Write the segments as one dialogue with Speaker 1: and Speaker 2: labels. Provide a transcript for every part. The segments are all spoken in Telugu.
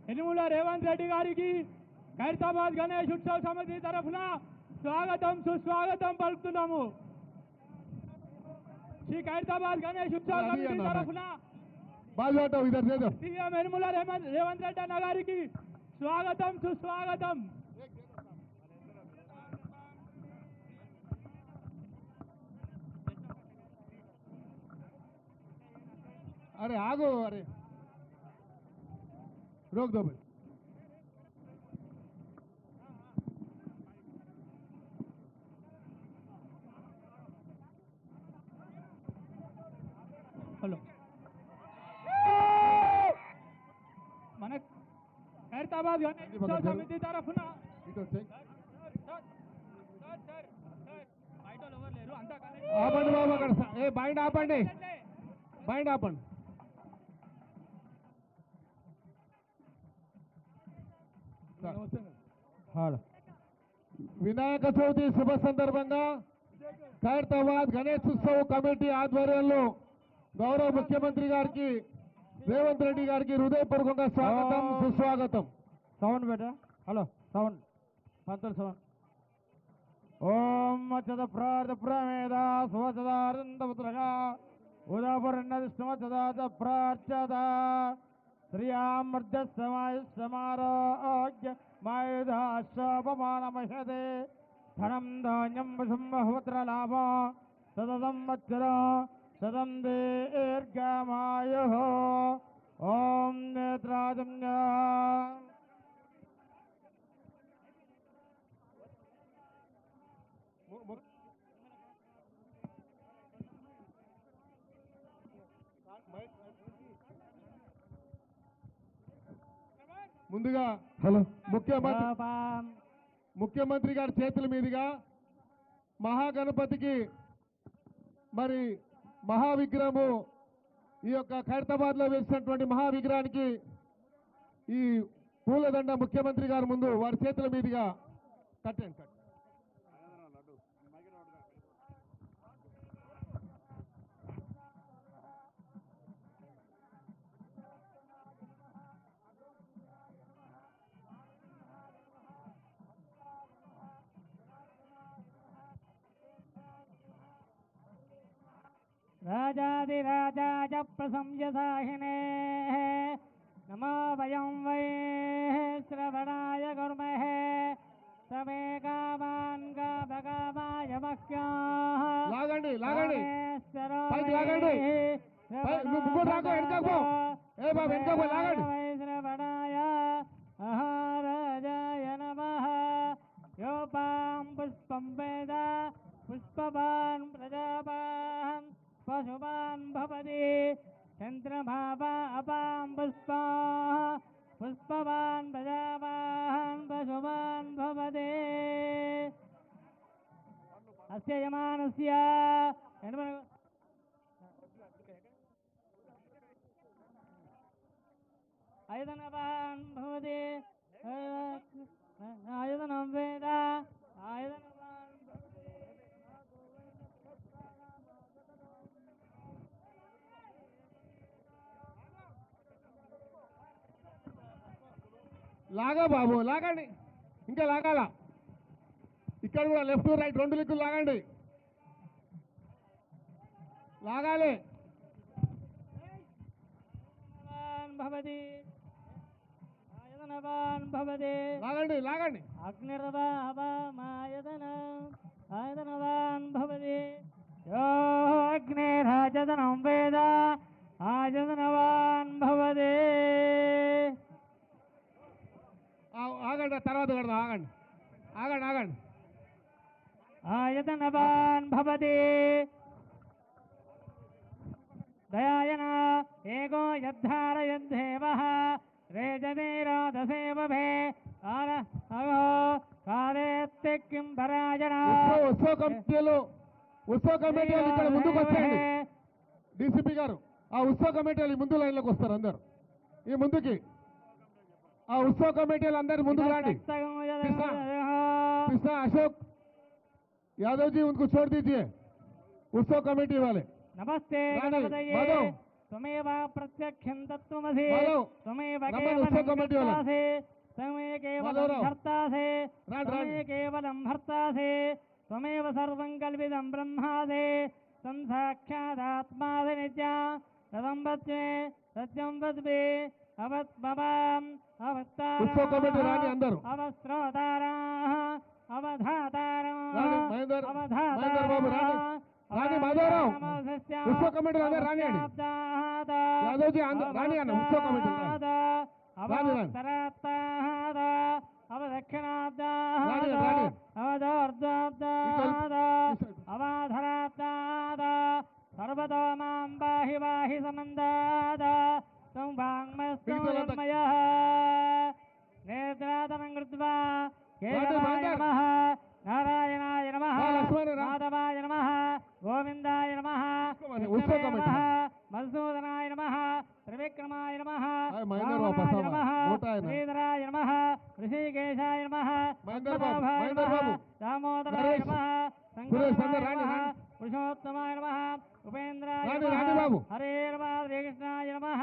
Speaker 1: యనుమల రేవంత్ రెడ్డి గారికి ఖైరతాబాద్ గణేష్ ఉత్సవ సమితి తరఫున స్వాగతం సుస్వాగతం పలుకుతున్నాము. శ్రీ ఖైరతాబాద్ గణేష్ ఉత్సవ సమితి తరఫున సీఎం యనుమల రేవంత్ రెడ్డి అన్న గారికి స్వాగతం సుస్వాగతం.
Speaker 2: अरे आगो अरे रोक दो भाई.
Speaker 1: హలో మన ఖైరతాబాద్ గణేష్ ఉత్సవ సమితి తరఫున
Speaker 2: ఆపండి బాబు అక్కడ ఏ బయట ఆపండి బయట ఆపండి. వినాయక చవితి శుభ సందర్భంగా ఖైరతాబాద్ గణేష్ ఉత్సవ్ కమిటీ ఆధ్వర్యంలో గౌరవ ముఖ్యమంత్రి గారికి రేవంత్ రెడ్డి గారికి హృదయపూర్వకంగా స్వాగతం సుస్వాగతం.
Speaker 1: Sound better. హలో సౌండ్ పంతులు సౌండ్. ఓం మచ్చద ప్రార్థ ప్రమేద స్వచదారందపుత్రగా ఉదాపరణదిష్టమచదాచ ప్రార్చద శ్రియామర్ధ సమారోగ్య మాయుధాశ్వపమానమహదే ధనం ధాన్యం వసుంబహుత్రలాభ సదసంవత్సర శతం దీర్ఘమాయుః. ఓం నేత్రాజన్య
Speaker 2: ముందుగా హలో ముఖ్యమంత్రి గారి చేతుల మీదుగా మహాగణపతికి మరి మహావిగ్రహము ఈ యొక్క ఖైరతాబాద్ లో వేసినటువంటి మహావిగ్రహానికి ఈ పూలదండ ముఖ్యమంత్రి గారి ముందు వారి చేతుల మీదుగా కట్టండి.
Speaker 1: రాజాదిరాజాయ ప్రశంససాహినే నమో వయం వై శ్రవణాయ కుర్మహే సమే కామాన్ కామకామాయ మహ్యాః.
Speaker 2: లాగండి లాగండి పైకి లాగండి. ముగ్గురు రాకో వెనకకు పో. ఏ బాబు వెనకకు పో లాగండి.
Speaker 1: శ్రవణాయ మహారాజాయ నమః. యోపాం పుష్పం వేద పుష్పవాన్ ప్రజావాన్ పశువాన్ భవతి చంద్రమావా అపాం పుష్పా పుష్పవాన్ ప్రజావాన్ పశువాన్ భవతి. అస్య యమానస్య ఆయుధనవాన్ భవతి ఆయుధనం వేద ఆయుధనవాన్
Speaker 2: లాగా బాబు లాగండి. ఇంకా లాగాల. ఇక్కడ కూడా లెఫ్ట్ రైట్ రెండు దిక్కులు లాగండి. లాగాలి.
Speaker 1: భవతి ఆయుధనవాన్ భవతి
Speaker 2: లాగండి లాగండి.
Speaker 1: ఆయుధనవాన్ భవతి యో అగ్నిరాజనం వేద ఆయుధనవాన్ భవతి.
Speaker 2: ఆగండి తర్వాత కడదాం. ఆగండి ఆగండి ఆగండి.
Speaker 1: ఆయుధనవాన్ భవతి దయాయన ఏకో యద్ధారయద్ధేవః రేజనీరోదసేవభే కాలేత్తి కిం పరాయణ.
Speaker 2: ఉత్సవ కమిటీలు ఇక్కడ ముందుకు వచ్చేయండి. డీసీపీ గారు ఆ ఉత్సవ కమిటీలు ముందు లైన్లోకి వస్తారు అందరు. ఈ ముందుకి ఆ ఉత్సవ కమిటీలు అందరు ముందుకు రండి. कृष्णा अशोक यादव जी उनको छोड़ दीजिए. उत्सव कमेटी वाले
Speaker 1: नमस्ते
Speaker 2: माधव
Speaker 1: त्वमेव प्रत्यक्षं तत्त्वमसि
Speaker 2: माधव,
Speaker 1: त्वमेव
Speaker 2: रमण उत्सव
Speaker 1: केवलं
Speaker 2: कमिटी वाला।
Speaker 1: कर्तासि त्वमेव केवलं
Speaker 2: माधवराव।
Speaker 1: भर्तासि
Speaker 2: राड,
Speaker 1: त्वमेव
Speaker 2: राड।
Speaker 1: केवलं भर्तासि त्वमेव सर्वं कल्पितं ब्रह्मासि तं साक्षादात्मासि नित्या तदं वच्मे सत्यं वद्मे अवत्मवाम्
Speaker 2: उत्सव कमिटी रानी
Speaker 1: अवत्ताराः
Speaker 2: अंदर
Speaker 1: अवस्रोताराः अवधाताराः
Speaker 2: रानी महेंदर महेंदर बाबू रानी माधवराव उत्सव कमिटी अंदर रानी यादव जी अंदर रानी आना उत्सव कमिटी रानी रानी
Speaker 1: सर्वतो मां पाहि पाहि समन्दाद तं वाङ्मयः नेत्रादनं कृत्वा केशवाय नमः नारायणाय नमः माधवाय नमः गोविन्दाय नमः नमः मधुसूदनाय नमः त्रिविक्रमाय नमः रामाय नमः श्रीधराय नमः ऋषिकेशाय नमः पद्मनाभाय नमः दामोदराय नमः शङ्कराय नमः पुरुषोत्तमाय नमः उपेन्द्राय नमः हरे नमः श्रीकृष्णाय नमः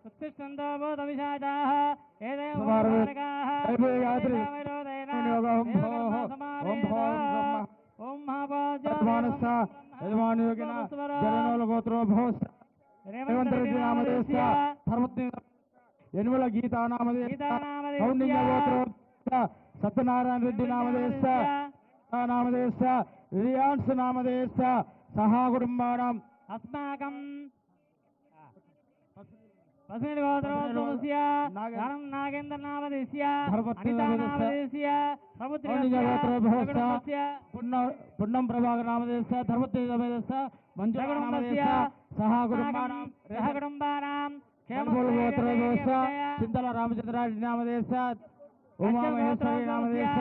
Speaker 1: उत्तिष्ठन्तो भूतविशाचाः एतेन
Speaker 3: యనుమల గీతా నామదేశ సత్యనారాయణ రెడ్డి నామదేశ నామదేశ రియాన్స్ నామదేశ సహా కుటుంబానం
Speaker 1: अस्माकं पश्चिमगोत्रोद्भवस्य धनं नागेन्द्रनामदेस्य अनितानामदेस्य समुद्रस्य
Speaker 3: పున్నం ప్రభాకర్ నామదేశ ధర్మత్య నామదేశ మంజుల నామదేశ సహా కుటుంబానం
Speaker 1: सहकुटुम्बानां
Speaker 3: గోత్రోద్భవస్య చింతల రామచంద్రారెడ్డి నామదేశ ఉమామహేశ్వరి నామదేశ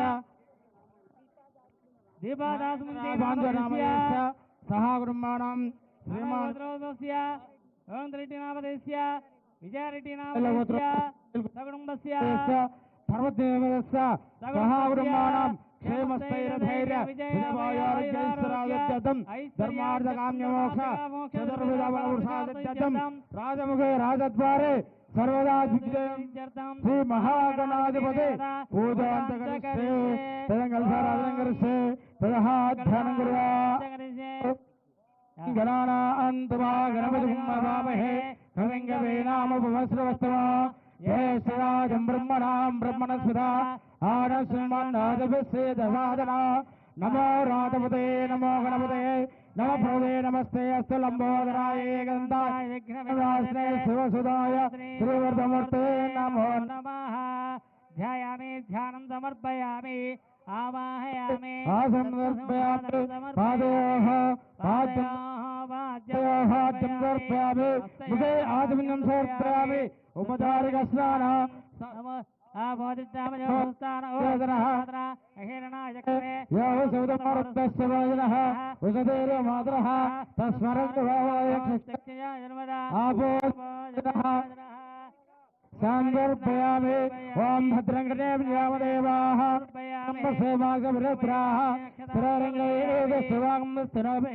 Speaker 3: బాంధవ నామదేశ సహా కుటుంబానం శ్రీమాన్
Speaker 1: రెడ్డి నామదేశ్య విజయారెడ్డి నామదేశ్య సకుటుంబస్య
Speaker 3: ధర్మదేవస్య సహా కుటుంబానం క్షేమస్థైర్యధైర్య విజయవాయారోగ్యైశ్వర్యాదత్తం ధర్మార్థకామ్యమోక్ష చతుర్విధవృషాదత్తం రాజముఖే రాజద్వారే సర్వదా విజయం శ్రీ మహాగణాధిపతి పూజాంతకరిస్తే తదంగల్సారాధనంకరిస్తే తదహాధ్యానం కుర్వా గణానాంతమా గణపతిం నమామహే కవిం కవీనాముపమశ్రవస్తమా జ్యేష్ఠరాజం బ్రహ్మణాం బ్రహ్మణస్పదా ఆనశ్రమన్నాదభిషేదసాదనా నమో రాధపతే నమో గణపతే నమ భవదే నమస్తే అస్తు లంబోదరాయ ఏకందాయ విఘ్నవినాశనే శివసుదాయ శ్రీవర్ధమూర్తే నమో
Speaker 1: नमः ध्यायामि ध्यानं समर्पयामि आवाहयामि
Speaker 3: आसमर्पयामि पादयोः पाद्योः समर्पयामि मुखे आचमनं समर्पयामि उपचारिकस्नानः यो सौदमारुद्धस्य भोजनः उषधेर्य मातरः तस्मरन्तु संदर्पयामि ओम भद्रं कृतेव्यामदेवाः नमसेवागभृत्राः स्थिररङ्गैरेव शिवाङ्गस्थिरभे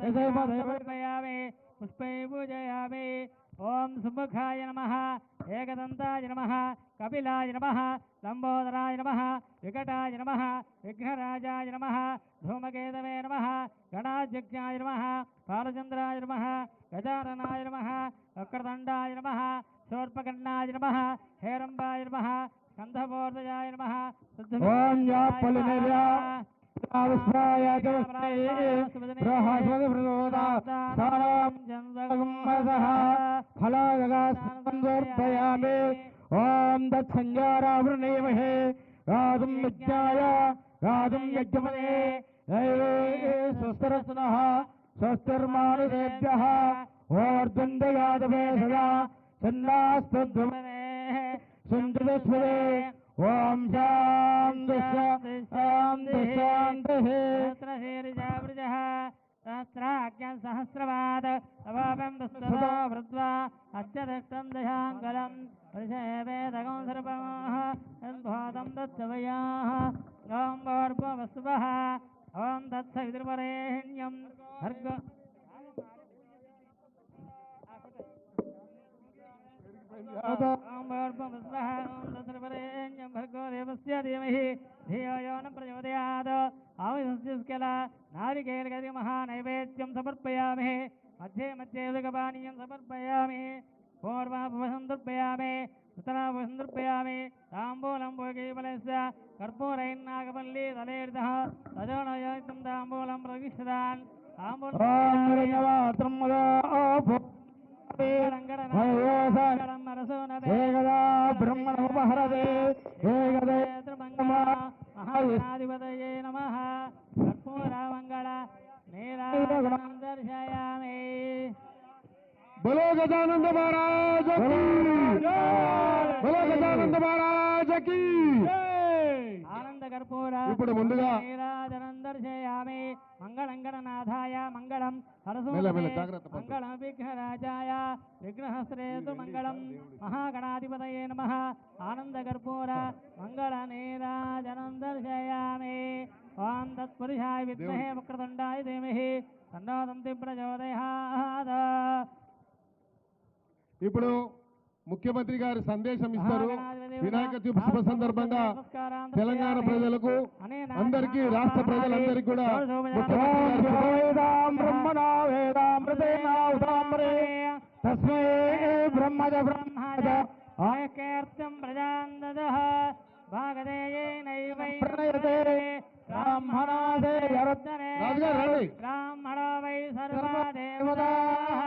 Speaker 3: यशैवदेवयामि
Speaker 1: पुष्पै पूजयामि ओम सुमुखाय नमः एकदन्ताय नमः कपिलाय नमः लंबोदराय नमः विकटाय नमः विघ्नराजाय नमः धूमकेतवे नमः गणाध्यक्षाय नमः बालचन्द्राय नमः गजाननाय नमः वक्रतुण्डाय नमः शूर्पकर्णाय नमः हेरम्बाय नमः स्कन्धपूर्वजाय नमः
Speaker 3: ओम या पलिनेर्या विस्मय जवस्मै बृहस्पति प्रचोदा सारां जन्मगमसः फलागस्संदर्पयामि ओम दत्संज्ञारावृणीमहे गातुं यज्ञाय गातुं यज्ञमने स्वस्तिरस्नः स्वस्तिर्मानुषेभ्यः ओर्द्वन्द्वयादवे सदा सन्नास्तद्वमने सुन्दरस्वरे ओम शांति शांति शांतिः
Speaker 1: सहस्रशीर्षवृजः सहस्राज्ञं सहस्रवाद अवापं दुस्तदा वृद्ध्वा अद्यदष्टं दशाङ्गलं वृषेवेदकं सर्वमः यद्भूतं दत्तवयाः ॐ भोर्भुवस्सुवः ॐ तत्सवितुर्वरेण्यं भर्गो
Speaker 3: భర్గో దేవస్య ధీమహి ధియో యో న ప్రచోదయాత్ ఆవిస్కల నారికేళగది మహానైవేద్యం సమర్పయామి మధ్యే మధ్యే ఉదకపానీయం సమర్పయామి పూర్వాపసందర్పయామి ఉత్తరాపసందర్పయామి తాంబూలం భోగీఫలస్య కర్పూరైర్నాగవల్లి తలేర్ధః తదోనయోక్తం తాంబూలం ప్రవిశదాన్ బ్రహ్మణోపహరదే మహాధిపతయే నమః కర్పూరమంగళ నీరాజనం దర్శయామి
Speaker 2: बोलो गजानंद महाराज की बोलो गजानंद महाराज की
Speaker 3: ఆనంద కర్పూర
Speaker 2: ఇప్పుడు ముందుగా
Speaker 3: నీరాజనం దర్శయామి మంగళంగణనాథాయ మంగళం
Speaker 2: మెల్లమెల్ల జాగ్రత్త పట్టు.
Speaker 3: మంగళం విఘ్నరాజాయ విఘ్నహస్త్రేతు మంగళం మహాగణాధిపతయే నమః ఆనంద కర్పూర మంగళ నీరాజనం దర్శయామి ఓం తత్పురుషాయ విద్మహే వక్రతుండాయ ధీమహి తన్నో దంతి ప్రచోదయాత్
Speaker 2: ఇప్పుడు ముఖ్యమంత్రి గారి సందేశం ఇస్తారు. వినాయక చవితి శుభ సందర్భంగా తెలంగాణ ప్రజలకు అందరికీ రాష్ట్ర ప్రజలందరికీ కూడా
Speaker 3: తస్మై బ్రహ్మజ బ్రహ్మజ ఆయకేర్తం ప్రజాందదః భాగదేయేనైవై బ్రాహ్మణాదే యరుద్ధరే
Speaker 2: రాజుగారు రండి.
Speaker 3: బ్రాహ్మణో వై సర్వా దేవతాః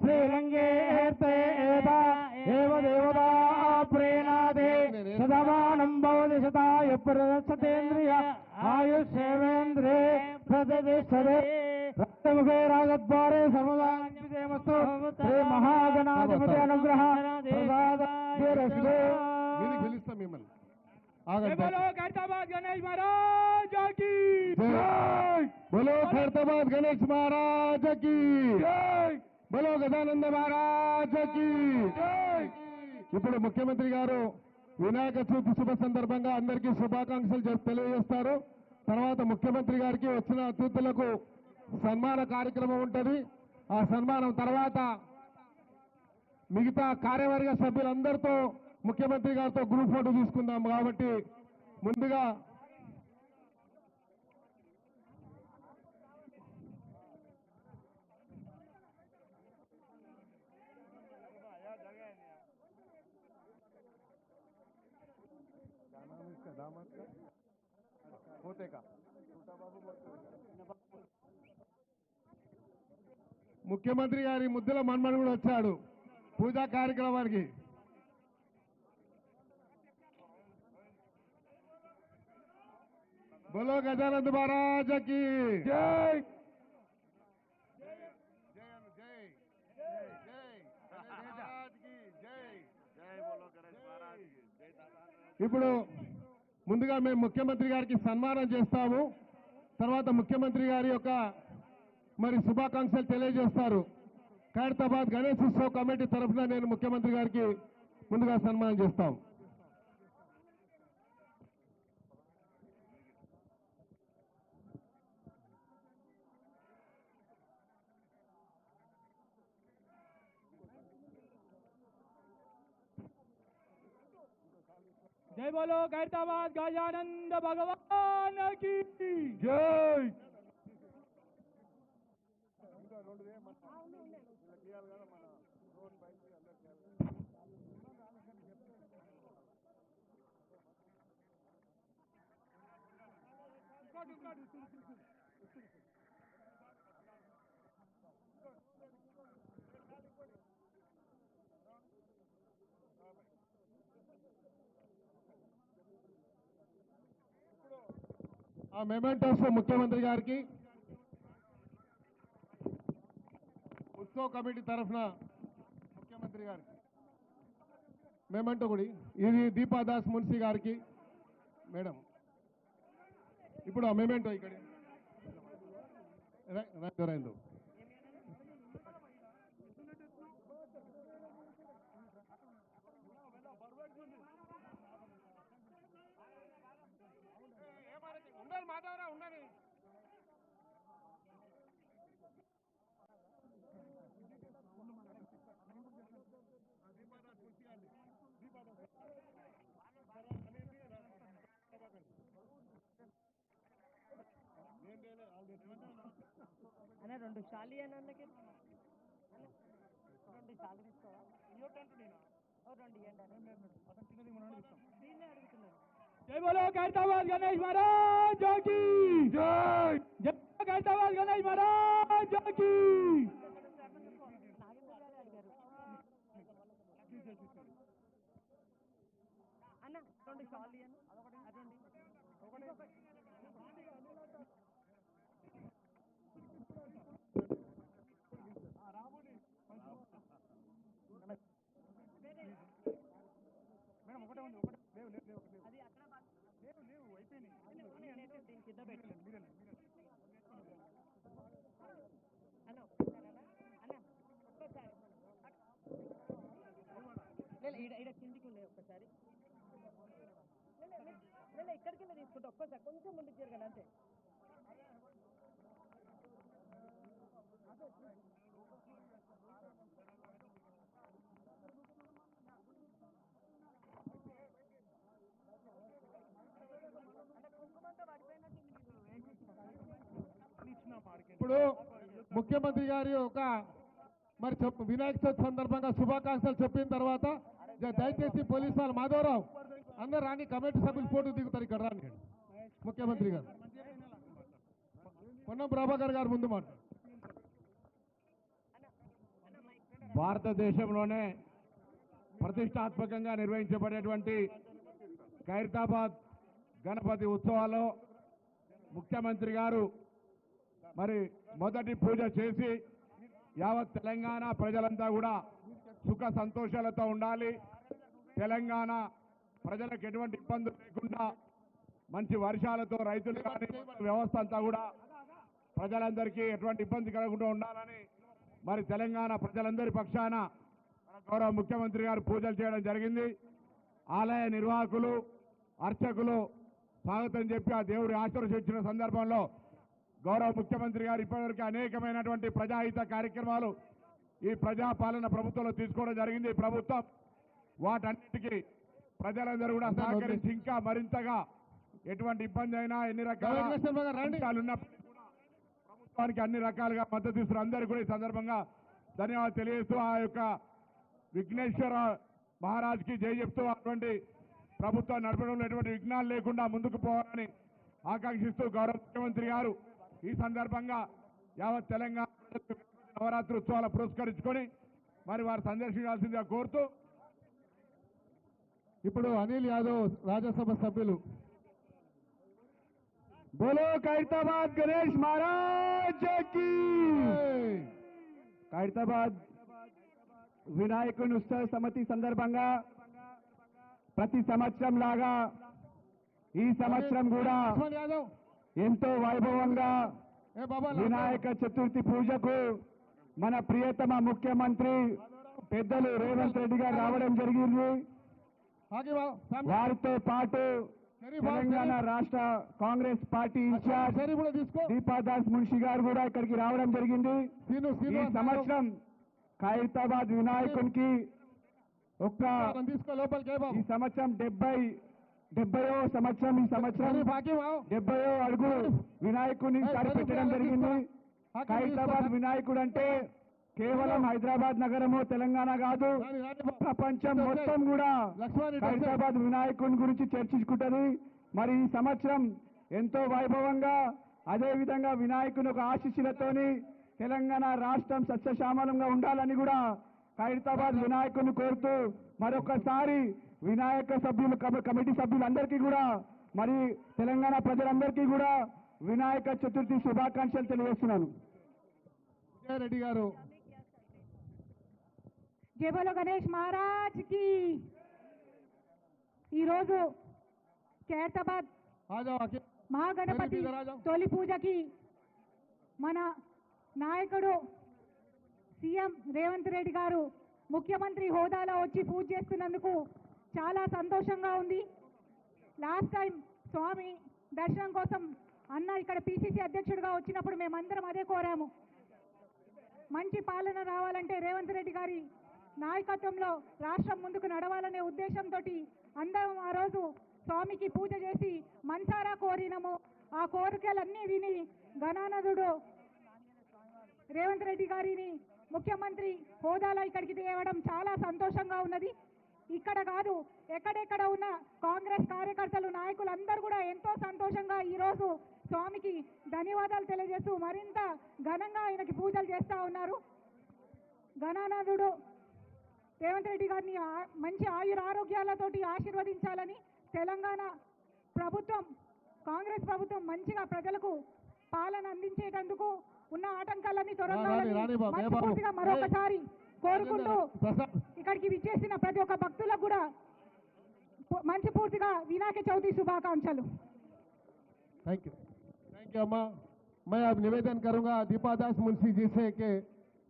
Speaker 3: శ్రీలింగే దేవతా ప్రేణాదే సదమానం భవతి శతాయ ప్రదర్శతేంద్రియ ఆయుష్యేంద్రే ప్రతిష్టతే రక్తముఖే రాగద్వారే సర్వదామస్తు శ్రీ మహాగణాధిపతి అనుగ్రహ
Speaker 2: మీదికి పిలుస్తాం మిమ్మల్ని. ఆగండి.
Speaker 1: बोलो खैरताबाद गणेश महाराज की
Speaker 2: बोलो खैरताबाद गणेश महाराज की बोलो गजानंद महाराज की ఇప్పుడు ముఖ్యమంత్రి గారు వినాయక చవితి శుభ సందర్భంగా అందరికీ శుభాకాంక్షలు తెలియజేస్తారు. తర్వాత ముఖ్యమంత్రి గారికి వచ్చిన అతిథులకు సన్మాన కార్యక్రమం ఉంటుంది. ఆ సన్మానం తర్వాత మిగతా కార్యవర్గ సభ్యులందరితో ముఖ్యమంత్రి గారితో గ్రూప్ ఫోటో తీసుకుందాం. కాబట్టి ముందుగా ముఖ్యమంత్రి గారి ముద్దుల మన్మడు కూడా వచ్చాడు పూజా కార్యక్రమానికి. बोलो गजानंद महाराज की जय ఇప్పుడు ముందుగా మేము ముఖ్యమంత్రి గారికి సన్మానం చేస్తాము. తర్వాత ముఖ్యమంత్రి గారి యొక్క మరి శుభాకాంక్షలు తెలియజేస్తారు. ఖైరతాబాద్ గణేష్ ఉత్సవ్ కమిటీ తరఫున నేను ముఖ్యమంత్రి గారికి ముందుగా సన్మానం చేస్తాం.
Speaker 1: जय बोलो खैरताबाद गजानंद भगवान की जय
Speaker 2: ఆ మెమెంటోస్ ముఖ్యమంత్రి గారికి ఉత్సవ్ కమిటీ తరఫున ముఖ్యమంత్రి గారికి మెమెంటో కూడా ఇది దీపాదాస్ మున్సి గారికి మేడం. ఇప్పుడు ఆ మెమెంటో ఇక్కడ రైందు
Speaker 4: అన్న 2 షాలి అని అన్నకి 2 షాలి తీసుకోవా ఓ 2 ఇవ్వండి దీన్నే అడుగుతున్నాను
Speaker 1: జై బోలో ఖైరతాబాద్ గణేష్ మహారాజ్ జోకి జై జై ఖైరతాబాద్ గణేష్ మహారాజ్ జోకి
Speaker 4: నాగేంద్ర గారు అడిగారు అన్న 2 షాలి అని అదొకటి అది అక్కడ అయిపోయినాయి దీని కింద పెట్టండి అన్న ఒక్కసారి అన్న ఒక్కసారి ఇక్కడ కిందికి ఉండే ఒక్కసారి ఇక్కడికి తీసుకుంటా ఒక్కసారి కొంచెం ముందుకు జరగండి అంతే
Speaker 2: ఇప్పుడు ముఖ్యమంత్రి గారి ఒక మరి వినాయక చవితి సందర్భంగా శుభాకాంక్షలు చెప్పిన తర్వాత దయచేసి పోలీసు వాళ్ళు మాధవరావు అందరు రాని కమిటీ సభ్యులు ఫోటో దిగుతారు ఇక్కడ రాని ముఖ్యమంత్రి గారు పొన్నం ప్రభాకర్ గారు ముందు మాట
Speaker 5: భారతదేశంలోనే ప్రతిష్టాత్మకంగా నిర్వహించబడేటువంటి ఖైరతాబాద్ గణపతి ఉత్సవాల్లో ముఖ్యమంత్రి గారు మరి మొదటి పూజ చేసి యావత్ తెలంగాణ ప్రజలంతా కూడా సుఖ సంతోషాలతో ఉండాలి, తెలంగాణ ప్రజలకు ఎటువంటి ఇబ్బందులు లేకుండా మంచి వర్షాలతో రైతులు కానీ వ్యవస్థ అంతా కూడా ప్రజలందరికీ ఎటువంటి ఇబ్బంది కలగకుండా ఉండాలని మరి తెలంగాణ ప్రజలందరి పక్షాన మన గౌరవ ముఖ్యమంత్రి గారు పూజలు చేయడం జరిగింది. ఆలయ నిర్వాహకులు అర్చకులు స్వాగతం చెప్పి ఆ దేవుడి ఆశీర్వదించిన సందర్భంలో గౌరవ ముఖ్యమంత్రి గారు ఇప్పటివరకు అనేకమైనటువంటి ప్రజాహిత కార్యక్రమాలు ఈ ప్రజాపాలన ప్రభుత్వంలో తీసుకోవడం జరిగింది. ప్రభుత్వం వాటన్నిటికీ ప్రజలందరూ కూడా సహకరించి ఇంకా మరింతగా ఎటువంటి ఇబ్బంది అయినా ఎన్ని రకాల ఉన్నప్పటికీ కూడా ప్రభుత్వానికి అన్ని రకాలుగా మద్దతు ఇస్తున్న అందరికీ కూడా ఈ సందర్భంగా ధన్యవాదాలు తెలియజేస్తూ ఆ యొక్క విఘ్నేశ్వర మహారాజ్కి జై చెప్తూ అటువంటి ప్రభుత్వం నడపడంలో ఎటువంటి విఘ్నాలు లేకుండా ముందుకు పోవాలని ఆకాంక్షిస్తూ గౌరవ ముఖ్యమంత్రి గారు ఈ సందర్భంగా యావత్ తెలంగాణ నవరాత్రి ఉత్సవాలు పురస్కరించుకొని మరి వారు సందర్శించాల్సిందిగా కోరుతూ
Speaker 2: ఇప్పుడు అనిల్ యాదవ్ రాజ్యసభ సభ్యులు
Speaker 5: బోలో ఖైరతాబాద్ గణేష్ మహారాజ్ కి ఖైరతాబాద్ వినాయకుని ఉత్సవ సమితి సందర్భంగా ప్రతి సంవత్సరం లాగా ఈ సంవత్సరం కూడా
Speaker 2: యాదవ్
Speaker 5: ఎంతో వైభవంగా
Speaker 2: ఏ బాబా
Speaker 5: వినాయక చతుర్థి పూజకు మన ప్రియతమ ముఖ్యమంత్రి పెద్దలు రేవంత్ రెడ్డి గారు రావడం జరిగింది. వారితో పాటు తెలంగాణ రాష్ట్ర కాంగ్రెస్ పార్టీ ఇన్ఛార్జ్ దీపాదాస్ మున్షి గారు కూడా ఇక్కడికి రావడం జరిగింది. ఈ సంవత్సరం ఖైరతాబాద్ వినాయకునికి ఈ సంవత్సరం 70వ సంవత్సరం ఈ సంవత్సరం 70వ అడుగు వినాయకుడిని పెట్టడం జరిగింది. ఖైరతాబాద్ వినాయకుడు అంటే కేవలం హైదరాబాద్ నగరము తెలంగాణ కాదు, ప్రపంచం మొత్తం కూడా ఖైరతాబాద్ వినాయకుని గురించి చర్చించుకుంటది. మరి ఈ సంవత్సరం ఎంతో వైభవంగా అదేవిధంగా వినాయకుని ఒక ఆశీస్సులతోని తెలంగాణ రాష్ట్రం సస్యశ్యామలంగా ఉండాలని కూడా ఖైరతాబాద్ వినాయకుని కోరుతూ మరొకసారి వినాయక సభ్యులు కమిటీ సభ్యులందరికీ కూడా మరి తెలంగాణ ప్రజలందరికీ కూడా వినాయక చతుర్థి శుభాకాంక్షలు తెలియజేస్తున్నాను.
Speaker 2: రెడ్డి గారు
Speaker 6: జై బోలో గణేష్ మహారాజ్ కి ఈరోజు ఖైరతాబాద్ మహాగణపతి తొలి పూజకి మన నాయకుడు సీఎం రేవంత్ రెడ్డి గారు ముఖ్యమంత్రి హోదాలో వచ్చి పూజ చేస్తున్నందుకు చాలా సంతోషంగా ఉంది. లాస్ట్ టైం స్వామి దర్శనం కోసం అన్న ఇక్కడ పిసిసి అధ్యక్షుడిగా వచ్చినప్పుడు మేమందరం అదే కోరాము. మంచి పాలన రావాలంటే రేవంత్ రెడ్డి గారి నాయకత్వంలో రాష్ట్రం ముందుకు నడవాలనే ఉద్దేశంతో అందరం ఆ రోజు స్వామికి పూజ చేసి మనసారా కోరినాము. ఆ కోరికలన్నీ విని గణానదుడు రేవంత్ రెడ్డి గారిని ముఖ్యమంత్రి హోదాలో ఇక్కడికి తేవడం చాలా సంతోషంగా ఉన్నది. ఇక్కడ కాదు, ఎక్కడెక్కడ ఉన్న కాంగ్రెస్ కార్యకర్తలు నాయకులు అందరూ కూడా ఎంతో సంతోషంగా ఈరోజు స్వామికి ధన్యవాదాలు తెలియజేస్తూ మరింత ఘనంగా ఆయనకి పూజలు చేస్తూ ఉన్నారు. గణానాథుడు రేవంత్ రెడ్డి గారిని మంచి ఆయురారోగ్యాలతోటి ఆశీర్వదించాలని, తెలంగాణ ప్రభుత్వం కాంగ్రెస్ ప్రభుత్వం మంచిగా ప్రజలకు పాలన అందించేటందుకు ఉన్న ఆటంకాలన్నీ తొలగాలని మరొకసారి కోరుకుంటూ ఇక్కడికి విచ్చేసిన ప్రతి ఒక్క భక్తులకు కూడా మంచి పూర్తిగా వినాయక చవితి శుభాకాంక్షలు.
Speaker 2: थैंक यू अम्मा। मैं अब निवेदन करूंगा दीपादास मुंशी जी से कि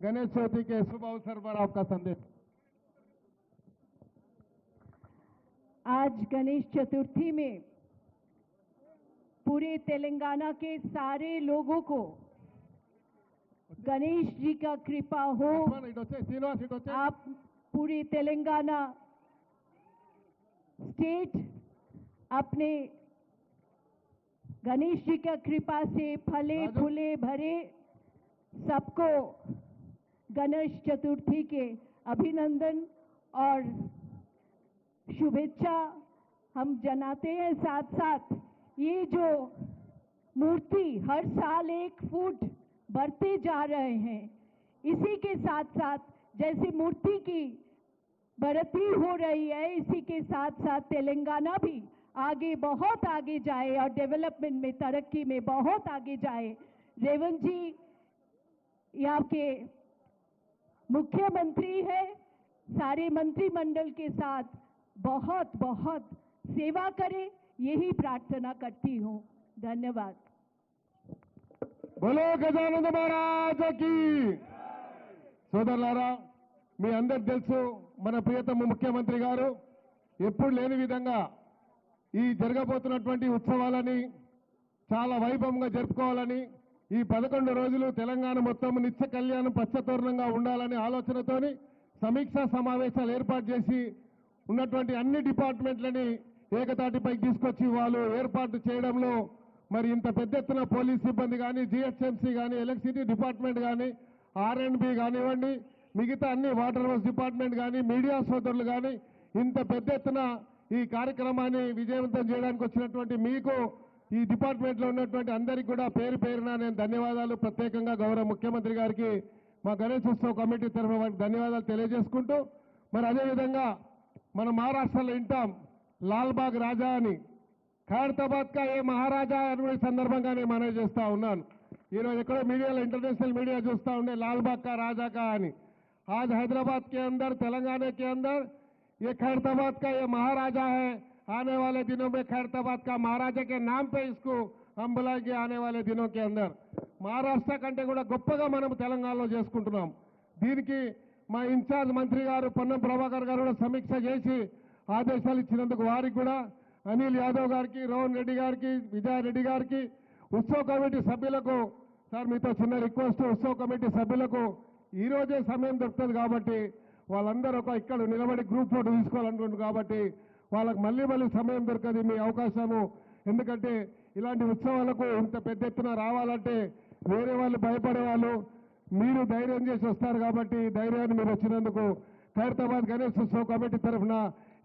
Speaker 2: गणेश चौथी के शुभ अवसर पर आपका संदेश।
Speaker 7: आज गणेश चतुर्थी में पूरे तेलंगाना के सारे लोगों को गणेश जी का कृपा हो। आप पूरी तेलंगाना स्टेट अपने गणेश जी का कृपा से फले फूले भरे। सबको गणेश चतुर्थी के अभिनंदन और शुभेच्छा हम जनाते हैं। साथ साथ ये जो मूर्ति हर साल 1 फुट बढ़ते जा रहे हैं, इसी के साथ साथ जैसे मूर्ति की बढ़ती हो रही है, इसी के साथ साथ तेलंगाना भी आगे बहुत आगे जाए और डेवलपमेंट में तरक्की में बहुत आगे जाए। रेवंत जी यहाँ के मुख्यमंत्री है, सारे मंत्रिमंडल के साथ बहुत बहुत सेवा करें, यही प्रार्थना करती हूँ। धन्यवाद।
Speaker 2: बोलो गजानंद महाराज की। సోదరులారా, మీ అందరు తెలుసు మన ప్రియతమ ముఖ్యమంత్రి గారు ఎప్పుడు లేని విధంగా ఈ జరగబోతున్నటువంటి ఉత్సవాలని చాలా వైభవంగా జరుపుకోవాలని, ఈ 11 రోజులు తెలంగాణ మొత్తం నిత్య కళ్యాణం పచ్చతోరణంగా ఉండాలనే ఆలోచనతోని సమీక్షా సమావేశాలు ఏర్పాటు చేసి ఉన్నటువంటి అన్ని డిపార్ట్మెంట్లని ఏకతాటిపై తీసుకొచ్చి వాళ్ళు ఏర్పాటు చేయడంలో మరి ఇంత పెద్ద ఎత్తున పోలీస్ సిబ్బంది కానీ, జిహెచ్ఎంసీ కానీ, ఎలక్ట్రిసిటీ డిపార్ట్మెంట్ కానీ, ఆర్ఎండ్బి కానివ్వండి, మిగతా అన్ని వాటర్ వర్క్స్ డిపార్ట్మెంట్ కానీ, మీడియా సోదరులు కానీ ఇంత పెద్ద ఎత్తున ఈ కార్యక్రమాన్ని విజయవంతం చేయడానికి వచ్చినటువంటి మీకు, ఈ డిపార్ట్మెంట్లో ఉన్నటువంటి అందరికీ కూడా పేరు పేరున నేను ధన్యవాదాలు ప్రత్యేకంగా గౌరవ ముఖ్యమంత్రి గారికి మా గణేశోత్సవ కమిటీ తరఫున వారికి ధన్యవాదాలు తెలియజేసుకుంటూ, మరి అదేవిధంగా మన మహారాష్ట్రలో వింటాం లాల్బాగ్ రాజా అని, ఖైరతాబాద్ కా ఏ మహారాజా అనే సందర్భంగా నేను మనవి చేస్తా ఉన్నాను. ఈరోజు ఎక్కడో మీడియాలో ఇంటర్నేషనల్ మీడియా చూస్తూ ఉండే లాల్బాగ్ కా రాజా కా అని. आज हैदराबाद के अंदर, तेलंगाना के अंदर ये खैरताबाद का ये महाराजा है। आने वाले दिनों में खैरताबाद का महाराजा के नाम पे इसको हम बुलाएंगे। आने वाले दिनों के अंदर మహారాష్ట్ర కంటే కూడా గొప్పగా మనం తెలంగాణలో చేసుకుంటున్నాం. దీనికి మా ఇన్ఛార్జ్ మంత్రి గారు పొన్నం ప్రభాకర్ గారు కూడా సమీక్ష చేసి ఆదేశాలు ఇచ్చినందుకు వారికి కూడా, అనిల్ యాదవ్ గారికి, రోహన్ రెడ్డి గారికి, విజయ్ రెడ్డి గారికి, ఉత్సవ కమిటీ సభ్యులకు, సార్ మీతో చిన్న రిక్వెస్ట్, ఉత్సవ కమిటీ సభ్యులకు ఈ రోజే సమయం దొరుకుతుంది కాబట్టి వాళ్ళందరూ ఇక్కడ నిలబడి గ్రూప్ ఫోటో తీసుకోవాలనుకుంటున్నారు కాబట్టి వాళ్ళకి మళ్ళీ సమయం దొరకదు మీ అవకాశము. ఎందుకంటే ఇలాంటి ఉత్సవాలకు ఇంత పెద్ద ఎత్తున రావాలంటే వేరే వాళ్ళు భయపడేవాళ్ళు, మీరు ధైర్యం చేసి వస్తారు కాబట్టి ధైర్యాన్ని మీరు వచ్చినందుకు ఖైరతాబాద్ గణేష్ ఉత్సవ కమిటీ తరఫున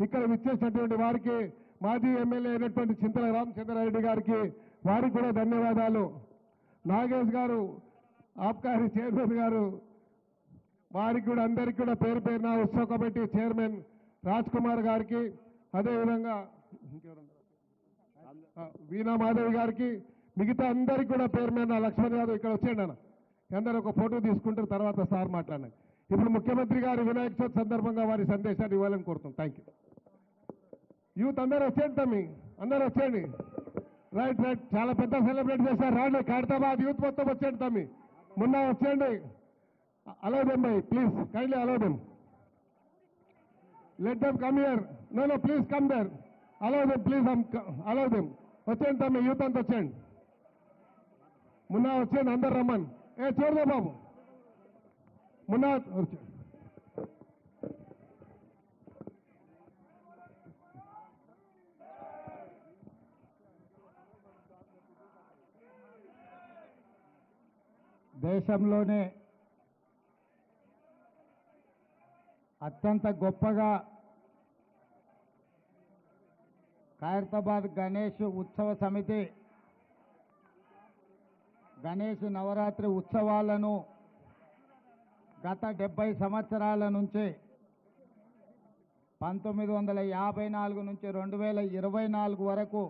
Speaker 2: ఇక్కడ విచ్చేసినటువంటి వారికి, మాజీ ఎమ్మెల్యే అయినటువంటి చింతల రామచంద్రారెడ్డి గారికి వారికి కూడా ధన్యవాదాలు. నాగేష్ గారు, ఆబ్కారీ చైర్మన్ గారు, వారికి కూడా అందరికీ కూడా పేరు పేరున ఉత్సవ కమిటీ చైర్మన్ రాజ్ కుమార్ గారికి, అదేవిధంగా వీణా మాధవి గారికి, మిగతా అందరికీ కూడా పేరు మీద లక్ష్మణ్ యాదవ్ ఇక్కడ వచ్చేయండి అన్న, అందరూ ఒక ఫోటో తీసుకుంటారు, తర్వాత సార్ మాట్లాడండి. ఇప్పుడు ముఖ్యమంత్రి గారు వినాయక చవితి సందర్భంగా వారి సందేశాన్ని ఇవ్వాలని కోరుతాం. Thank you. యూత్ అందరూ వచ్చేయండి తమ్మి, అందరూ వచ్చేయండి. రైట్ రైట్, చాలా పెద్ద సెలబ్రేట్ చేశారు. రాండి ఖైరతాబాద్ యూత్ మొత్తం వచ్చేయండి తమ్మి, మొన్న వచ్చేయండి. Allow them, bhai, please, kindly allow them. Let them come here. No, please come there. Allow them, please, allow them. వచ్చేయండి తమ్మి, యూత్ అంతా వచ్చేయండి. మున్నా వచ్చేయండి, అందరు రమ్మని. చూడదా బాబు, మున్నా వచ్చేయండి.
Speaker 3: దేశంలోనే అత్యంత గొప్పగా ఖైరతాబాద్ గణేష్ ఉత్సవ సమితి గణేష్ నవరాత్రి ఉత్సవాలను గత 70 సంవత్సరాల నుంచి 1954 నుంచి 2024 వరకు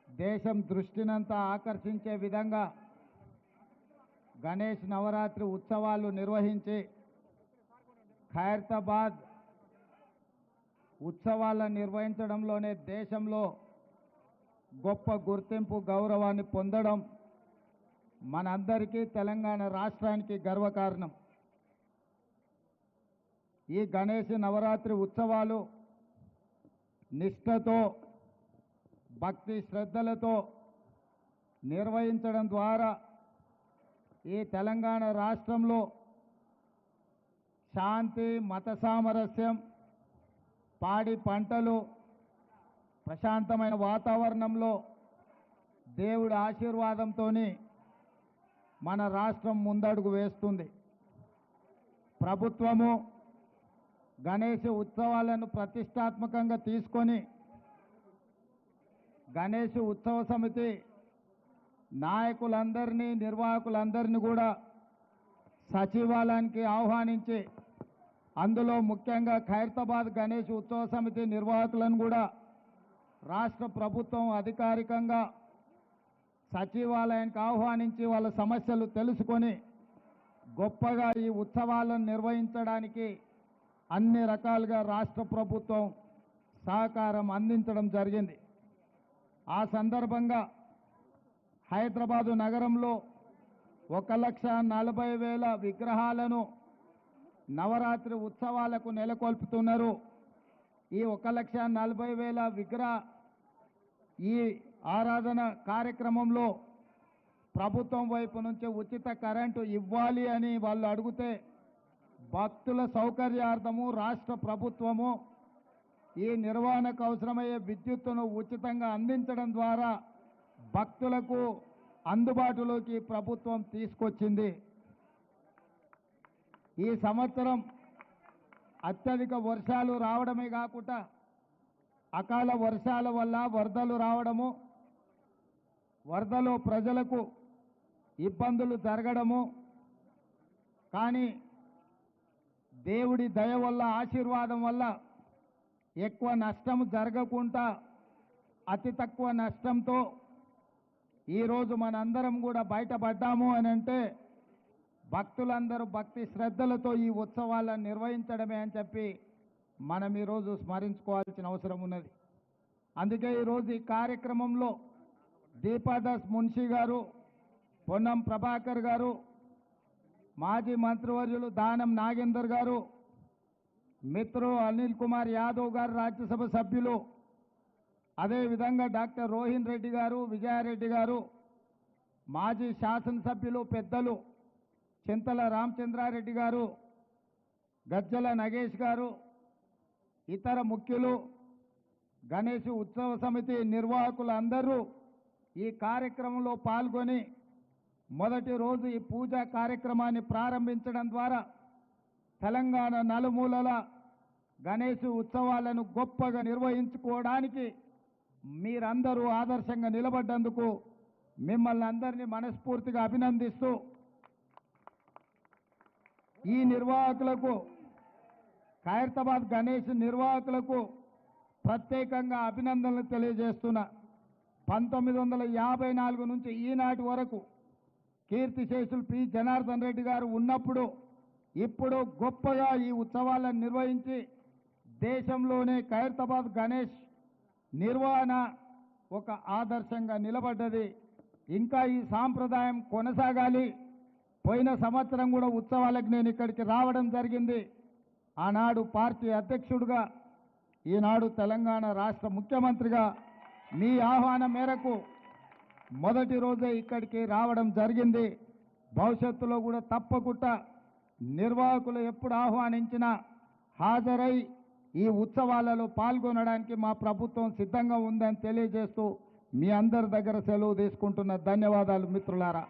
Speaker 3: దేశం దృష్టినంతా ఆకర్షించే విధంగా గణేష్ నవరాత్రి ఉత్సవాలు నిర్వహించి ఖైరతాబాద్ ఉత్సవాలను నిర్వహించడంలోనే దేశంలో గొప్ప గుర్తింపు గౌరవాన్ని పొందడం మనందరికీ తెలంగాణ రాష్ట్రానికి గర్వకారణం. ఈ గణేష్ నవరాత్రి ఉత్సవాలు నిష్ఠతో భక్తి శ్రద్ధలతో నిర్వహించడం ద్వారా ఈ తెలంగాణ రాష్ట్రంలో శాంతి మత సామరస్యం పాడి పంటలు ప్రశాంతమైన వాతావరణంలో దేవుడి ఆశీర్వాదంతో మన రాష్ట్రం ముందడుగు వేస్తుంది. ప్రభుత్వము గణేష్ ఉత్సవాలను ప్రతిష్టాత్మకంగా తీసుకొని గణేష్ ఉత్సవ సమితి నాయకులందరినీ నిర్వాహకులందరినీ కూడా సచివాలయానికి ఆహ్వానించి అందులో ముఖ్యంగా ఖైరతాబాద్ గణేష్ ఉత్సవ సమితి నిర్వాహకులను కూడా రాష్ట్ర ప్రభుత్వం అధికారికంగా సచివాలయానికి ఆహ్వానించి వాళ్ళ సమస్యలు తెలుసుకొని గొప్పగా ఈ ఉత్సవాలను నిర్వహించడానికి అన్ని రకాలుగా రాష్ట్ర ప్రభుత్వం సహకారం అందించడం జరిగింది. ఆ సందర్భంగా హైదరాబాదు నగరంలో 1,40,000 విగ్రహాలను నవరాత్రి ఉత్సవాలకు నెలకొల్పుతున్నారు. ఈ 1,40,000 విగ్రహ ఈ ఆరాధన కార్యక్రమంలో ప్రభుత్వం వైపు నుంచి ఉచిత కరెంటు ఇవ్వాలి అని వాళ్ళు అడిగితే భక్తుల సౌకర్యార్థము రాష్ట్ర ప్రభుత్వము ఈ నిర్వహణకు అవసరమయ్యే విద్యుత్తును ఉచితంగా అందించడం ద్వారా భక్తులకు అందుబాటులోకి ప్రభుత్వం తీసుకొచ్చింది. ఈ సంవత్సరం అత్యధిక వర్షాలు రావడమే కాకుండా అకాల వర్షాల వల్ల వరదలు రావడము, వరదలో ప్రజలకు ఇబ్బందులు జరగడము, కానీ దేవుడి దయ వల్ల ఆశీర్వాదం వల్ల ఎక్కువ నష్టం జరగకుండా అతి తక్కువ నష్టంతో ఈరోజు మనందరం కూడా బయటపడ్డాము అని అంటే భక్తులందరూ భక్తి శ్రద్ధలతో ఈ ఉత్సవాలను నిర్వహించడమే అని చెప్పి మనం ఈరోజు స్మరించుకోవాల్సిన అవసరం ఉన్నది. అందుకే ఈరోజు ఈ కార్యక్రమంలో దీపాదాస్ మున్షి గారు, పొన్నం ప్రభాకర్ గారు, మాజీ మంత్రివర్యులు దానం నాగేందర్ గారు, మిత్రులు అనిల్ కుమార్ యాదవ్ గారు రాజ్యసభ సభ్యులు, అదేవిధంగా డాక్టర్ రోహిన్ రెడ్డి గారు, విజయారెడ్డి గారు, మాజీ శాసనసభ్యులు పెద్దలు చింతల రామచంద్రారెడ్డి గారు, గజ్జల నగేష్ గారు, ఇతర ముఖ్యులు, గణేష్ ఉత్సవ సమితి నిర్వాహకులు అందరూ ఈ కార్యక్రమంలో పాల్గొని మొదటి రోజు ఈ పూజా కార్యక్రమాన్ని ప్రారంభించడం ద్వారా తెలంగాణ నలుమూలల గణేష్ ఉత్సవాలను గొప్పగా నిర్వహించుకోవడానికి మీరందరూ ఆదర్శంగా నిలబడ్డందుకు మిమ్మల్ని అందరినీ మనస్ఫూర్తిగా అభినందిస్తూ ఈ నిర్వాహకులకు, ఖైరతాబాద్ గణేష్ నిర్వాహకులకు ప్రత్యేకంగా అభినందనలు తెలియజేస్తున్నా. 1954 నుంచి ఈనాటి వరకు కీర్తిశేషులు పి జనార్దన్ రెడ్డి గారు ఉన్నప్పుడు ఇప్పుడు గొప్పగా ఈ ఉత్సవాలను నిర్వహించి దేశంలోనే ఖైరతాబాద్ గణేష్ నిర్వహణ ఒక ఆదర్శంగా నిలబడ్డది. ఇంకా ఈ సాంప్రదాయం కొనసాగాలి. పోయిన సంవత్సరం కూడా ఉత్సవాలకు నేను ఇక్కడికి రావడం జరిగింది. ఆనాడు పార్టీ అధ్యక్షుడిగా, ఈనాడు తెలంగాణ రాష్ట్ర ముఖ్యమంత్రిగా మీ ఆహ్వానం మేరకు మొదటి రోజే ఇక్కడికి రావడం జరిగింది. భవిష్యత్తులో కూడా తప్పకుండా నిర్వాహకులు ఎప్పుడు ఆహ్వానించినా హాజరై ఈ ఉత్సవాలలో పాల్గొనడానికి మా ప్రభుత్వం సిద్ధంగా ఉందని తెలియజేస్తూ మీ అందరి దగ్గర సెలవు తీసుకుంటున్న ధన్యవాదాలు మిత్రులారా.